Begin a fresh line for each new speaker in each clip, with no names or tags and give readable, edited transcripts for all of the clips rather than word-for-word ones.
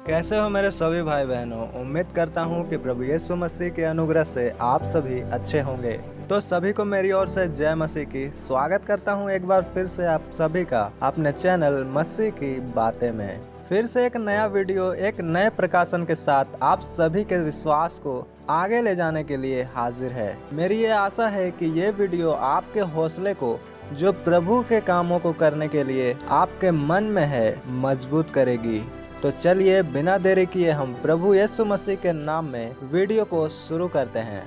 कैसे हो मेरे सभी भाई बहनों। उम्मीद करता हूँ कि प्रभु यीशु मसीह के अनुग्रह से आप सभी अच्छे होंगे। तो सभी को मेरी ओर से जय मसीह की स्वागत करता हूँ एक बार फिर से आप सभी का अपने चैनल मसीह की बातें में। फिर से एक नया वीडियो एक नए प्रकाशन के साथ आप सभी के विश्वास को आगे ले जाने के लिए हाजिर है। मेरी ये आशा है कि ये वीडियो आपके हौसले को जो प्रभु के कामों को करने के लिए आपके मन में है मजबूत करेगी। तो चलिए बिना देरी किए हम प्रभु यीशु मसीह के नाम में वीडियो को शुरू करते हैं।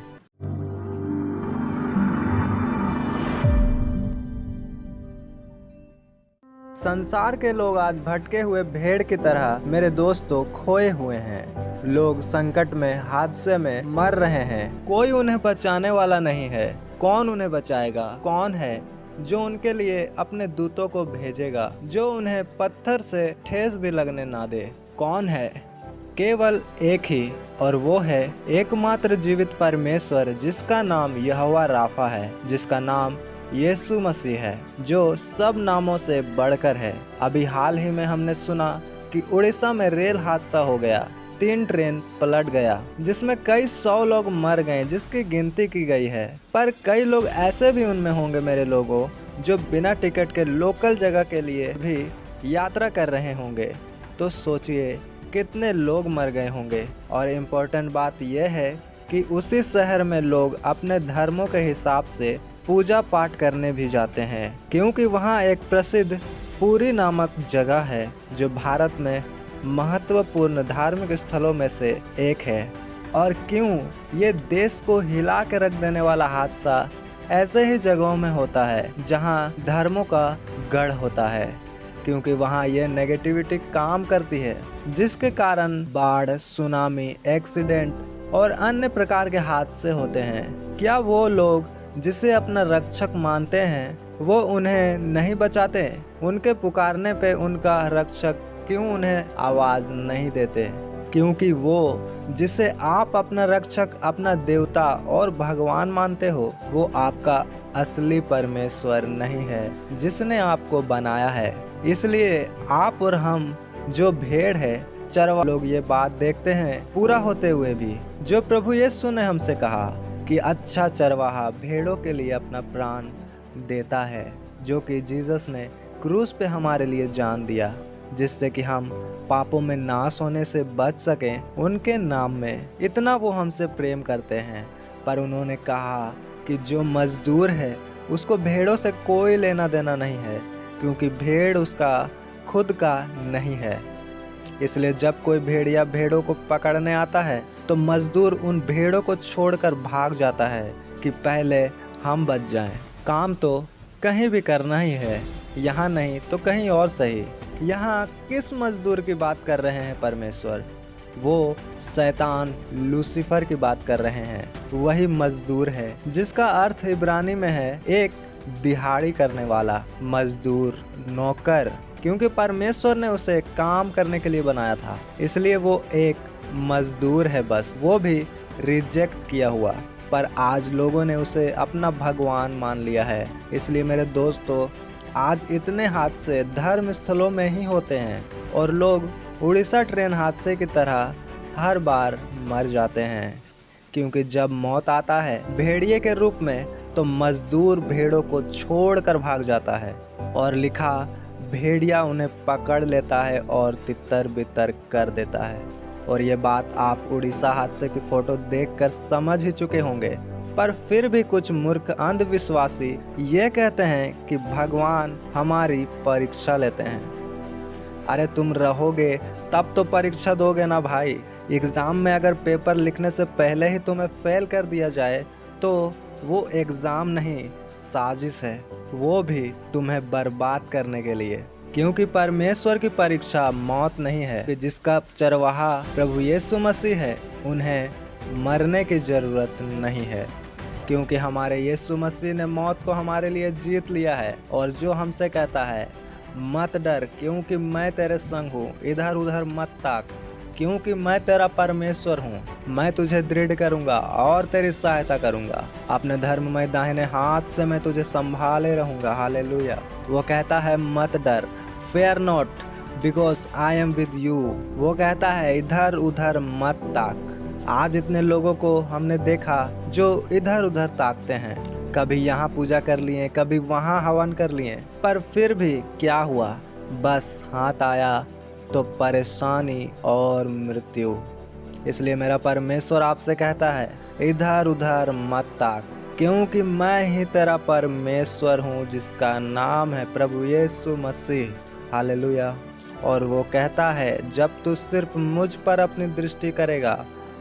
संसार के लोग आज भटके हुए भेड़ की तरह मेरे दोस्तों खोए हुए हैं। लोग संकट में हादसे में मर रहे हैं। कोई उन्हें बचाने वाला नहीं है। कौन उन्हें बचाएगा? कौन है जो उनके लिए अपने दूतों को भेजेगा, जो उन्हें पत्थर से ठेस भी लगने ना दे? कौन है? केवल एक ही, और वो है एकमात्र जीवित परमेश्वर जिसका नाम यहोवा राफा है, जिसका नाम यीशु मसीह है, जो सब नामों से बढ़कर है। अभी हाल ही में हमने सुना कि उड़ीसा में रेल हादसा हो गया, 3 ट्रेन पलट गया, जिसमें कई 100 लोग मर गए, जिसकी गिनती की गई है। पर कई लोग ऐसे भी उनमें होंगे मेरे लोगों, जो बिना टिकट के लोकल जगह के लिए भी यात्रा कर रहे होंगे। तो सोचिए कितने लोग मर गए होंगे। और इम्पोर्टेंट बात यह है कि उसी शहर में लोग अपने धर्मों के हिसाब से पूजा पाठ करने भी जाते हैं, क्योंकि वहाँ एक प्रसिद्ध पुरी नामक जगह है जो भारत में महत्वपूर्ण धार्मिक स्थलों में से एक है। और क्यों ये देश को हिला के रख देने वाला हादसा ऐसे ही जगहों में होता है जहां धर्मों का गढ़ होता है, क्योंकि वहां ये नेगेटिविटी काम करती है, जिसके कारण बाढ़, सुनामी, एक्सीडेंट और अन्य प्रकार के हादसे होते हैं। क्या वो लोग जिसे अपना रक्षक मानते हैं वो उन्हें नहीं बचाते? उनके पुकारने पे उनका रक्षक क्यों उन्हें आवाज़ नहीं देते? क्योंकि वो जिसे आप अपना रक्षक, अपना देवता और भगवान मानते हो, वो आपका असली परमेश्वर नहीं है जिसने आपको बनाया है। इसलिए आप और हम जो भेड़ है, चरवा लोग ये बात देखते हैं पूरा होते हुए भी, जो प्रभु यीशु ने हमसे कहा कि अच्छा चरवाहा भेड़ों के लिए अपना प्राण देता है, जो कि जीसस ने क्रूस पे हमारे लिए जान दिया, जिससे कि हम पापों में नाश होने से बच सकें। उनके नाम में इतना वो हमसे प्रेम करते हैं। पर उन्होंने कहा कि जो मजदूर है उसको भेड़ों से कोई लेना देना नहीं है, क्योंकि भेड़ उसका खुद का नहीं है। इसलिए जब कोई भेड़िया भेड़ों को पकड़ने आता है तो मजदूर उन भेड़ों को छोड़कर भाग जाता है कि पहले हम बच जाएं। काम तो कहीं भी करना ही है, यहाँ नहीं तो कहीं और सही। यहाँ किस मजदूर की बात कर रहे हैं परमेश्वर? वो शैतान लूसीफर की बात कर रहे हैं। वही मजदूर है जिसका अर्थ इब्रानी में है एक दिहाड़ी करने वाला, मजदूर, नौकर, क्योंकि परमेश्वर ने उसे काम करने के लिए बनाया था। इसलिए वो एक मजदूर है बस, वो भी रिजेक्ट किया हुआ। पर आज लोगों ने उसे अपना भगवान मान लिया है। इसलिए मेरे दोस्तों, आज इतने हादसे धर्म स्थलों में ही होते हैं और लोग उड़ीसा ट्रेन हादसे की तरह हर बार मर जाते हैं, क्योंकि जब मौत आता है भेड़िए के रूप में तो मजदूर भेड़ों को छोड़कर भाग जाता है, और लिखा भेड़िया उन्हें पकड़ लेता है और तितर बितर कर देता है। और ये बात आप उड़ीसा हादसे की फोटो देखकर समझ ही चुके होंगे। पर फिर भी कुछ मूर्ख अंधविश्वासी ये कहते हैं कि भगवान हमारी परीक्षा लेते हैं। अरे तुम रहोगे तब तो परीक्षा दोगे ना भाई। एग्ज़ाम में अगर पेपर लिखने से पहले ही तुम्हें फेल कर दिया जाए तो वो एग्ज़ाम नहीं, साजिश है, वो भी तुम्हें बर्बाद करने के लिए। क्योंकि परमेश्वर की परीक्षा मौत नहीं है, कि जिसका चरवाहा प्रभु यीशु मसीह है उन्हें मरने की ज़रूरत नहीं है, क्योंकि हमारे यीशु मसीह ने मौत को हमारे लिए जीत लिया है। और जो हमसे कहता है मत डर क्योंकि मैं तेरे संग हूँ, इधर उधर मत ताक क्योंकि मैं तेरा परमेश्वर हूँ, मैं तुझे दृढ़ करूँगा और तेरी सहायता करूँगा, अपने धर्ममय दाहिने हाथ से मैं तुझे संभाले रहूँगा। हालेलुया। वो कहता है मत डर, fair not, because I am with you. वो कहता है इधर उधर मत ताक। आज इतने लोगों को हमने देखा जो इधर उधर ताकते हैं, कभी यहाँ पूजा कर लिए, कभी वहाँ हवन कर लिए, पर फिर भी क्या हुआ, बस हाथ आया तो परेशानी और मृत्यु। इसलिए मेरा परमेश्वर आपसे कहता है इधर उधर मत ताक, क्योंकि मैं ही तेरा परमेश्वर हूँ जिसका नाम है प्रभु यीशु मसीह। हालेलुया। और वो कहता है जब तू सिर्फ मुझ पर अपनी दृष्टि करेगा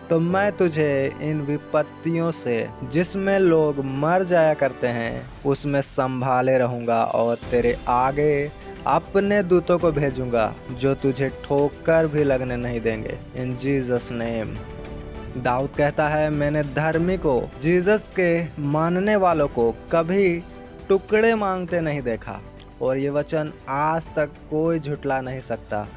तो मैं तुझे इन विपत्तियों से जिसमें लोग मर जाया करते हैं उसमें संभाले रहूँगा और तेरे आगे अपने दूतों को भेजूंगा जो तुझे ठोकर भी लगने नहीं देंगे। इन जीसस नेम। दाऊद कहता है मैंने धर्मी को, जीसस के मानने वालों को कभी टुकड़े मांगते नहीं देखा, और ये वचन आज तक कोई झुठला नहीं सकता,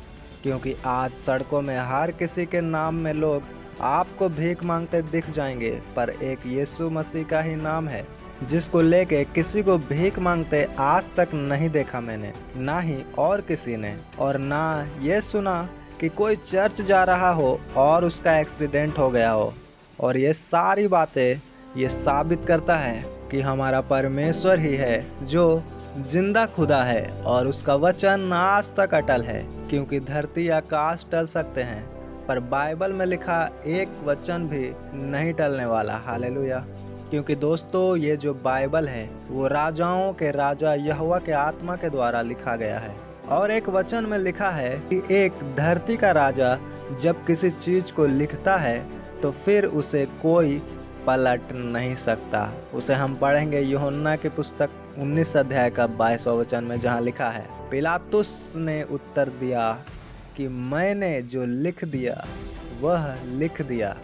क्योंकि आज सड़कों में हर किसी के नाम में लोग आपको भीख मांगते दिख जाएंगे, पर एक यीशु मसीह का ही नाम है जिसको लेके किसी को भीख मांगते आज तक नहीं देखा मैंने, ना ही और किसी ने। और ना ये सुना कि कोई चर्च जा रहा हो और उसका एक्सीडेंट हो गया हो। और ये सारी बातें ये साबित करता है कि हमारा परमेश्वर ही है जो जिंदा खुदा है, और उसका वचन आज तक अटल है। क्योंकि धरती आकाश टल सकते हैं, पर बाइबल में लिखा एक वचन भी नहीं टलने वाला। हालेलुया। क्योंकि दोस्तों ये जो बाइबल है वो राजाओं के राजा यहोवा के आत्मा के द्वारा लिखा गया है। और एक वचन में लिखा है कि एक धरती का राजा जब किसी चीज को लिखता है तो फिर उसे कोई पलट नहीं सकता। उसे हम पढ़ेंगे यूहन्ना की पुस्तक 19 अध्याय का 22वां वचन में, जहाँ लिखा है पिलातुस ने उत्तर दिया कि मैंने जो लिख दिया वह लिख दिया।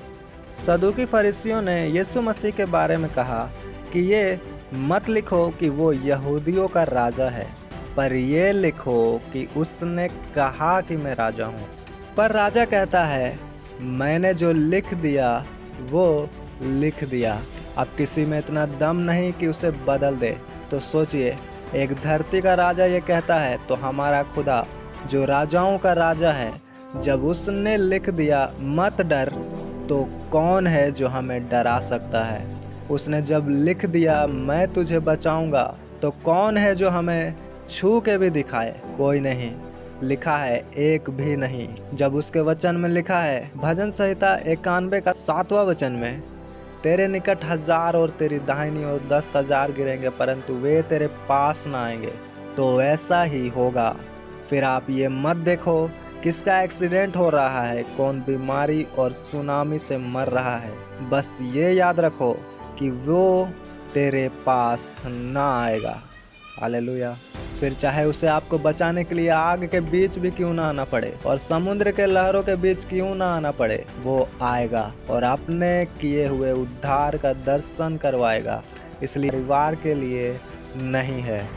सदूकी फरीसियों ने यीशु मसीह के बारे में कहा कि ये मत लिखो कि वो यहूदियों का राजा है, पर ये लिखो कि उसने कहा कि मैं राजा हूँ। पर राजा कहता है मैंने जो लिख दिया वो लिख दिया। अब किसी में इतना दम नहीं कि उसे बदल दे। तो सोचिए, एक धरती का राजा ये कहता है, तो हमारा खुदा जो राजाओं का राजा है, जब उसने लिख दिया मत डर, तो कौन है जो हमें डरा सकता है। उसने जब लिख दिया मैं तुझे बचाऊंगा, तो कौन है जो हमें छू के भी दिखाए। कोई नहीं। लिखा है एक भी नहीं। जब उसके वचन में लिखा है भजन संहिता 91 का 7वां वचन में, तेरे निकट 1000 और तेरी दाहिनी ओर 10,000 गिरेंगे परंतु वे तेरे पास ना आएंगे, तो ऐसा ही होगा। फिर आप ये मत देखो किसका एक्सीडेंट हो रहा है, कौन बीमारी और सुनामी से मर रहा है। बस ये याद रखो कि वो तेरे पास ना आएगा। हालेलुया। फिर चाहे उसे आपको बचाने के लिए आग के बीच भी क्यों ना आना पड़े और समुद्र के लहरों के बीच क्यों ना आना पड़े, वो आएगा और अपने किए हुए उद्धार का दर्शन करवाएगा। इसलिए परिवार के लिए नहीं है,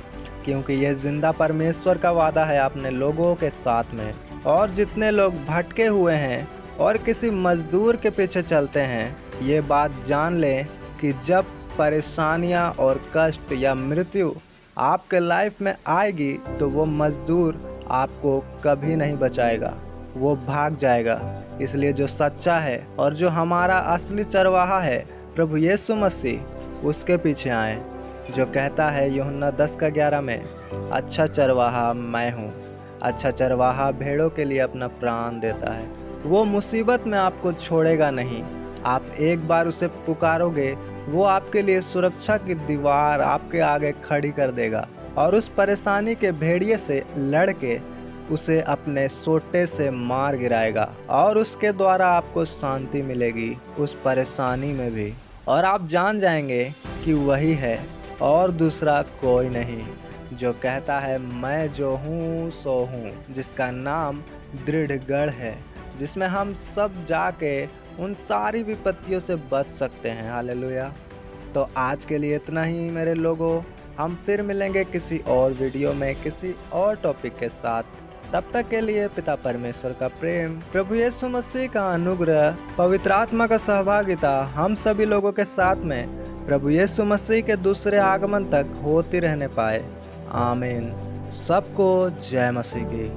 क्योंकि यह जिंदा परमेश्वर का वादा है अपने लोगों के साथ में। और जितने लोग भटके हुए हैं और किसी मजदूर के पीछे चलते हैं, ये बात जान लें कि जब परेशानियां और कष्ट या मृत्यु आपके लाइफ में आएगी तो वो मजदूर आपको कभी नहीं बचाएगा, वो भाग जाएगा। इसलिए जो सच्चा है और जो हमारा असली चरवाहा है प्रभु यीशु मसीह, उसके पीछे आए, जो कहता है यूहन्ना 10:11 में, अच्छा चरवाहा मैं हूँ। अच्छा चरवाहा भेड़ों के लिए अपना प्राण देता है। वो मुसीबत में आपको छोड़ेगा नहीं। आप एक बार उसे पुकारोगे, वो आपके लिए सुरक्षा की दीवार आपके आगे खड़ी कर देगा और उस परेशानी के भेड़िए से लड़ के उसे अपने सोटे से मार गिराएगा और उसके द्वारा आपको शांति मिलेगी उस परेशानी में भी। और आप जान जाएंगे कि वही है और दूसरा कोई नहीं, जो कहता है मैं जो हूँ सो हूँ, जिसका नाम दृढ़ गढ़ है, जिसमें हम सब जाके उन सारी विपत्तियों से बच सकते हैं। हालेलुया। तो आज के लिए इतना ही मेरे लोगों। हम फिर मिलेंगे किसी और वीडियो में किसी और टॉपिक के साथ। तब तक के लिए पिता परमेश्वर का प्रेम, प्रभु यीशु मसीह का अनुग्रह, पवित्र आत्मा का सहभागिता हम सभी लोगों के साथ में प्रभु यीशु मसीह के दूसरे आगमन तक होती रहने पाए। आमीन। सबको जय मसीह की।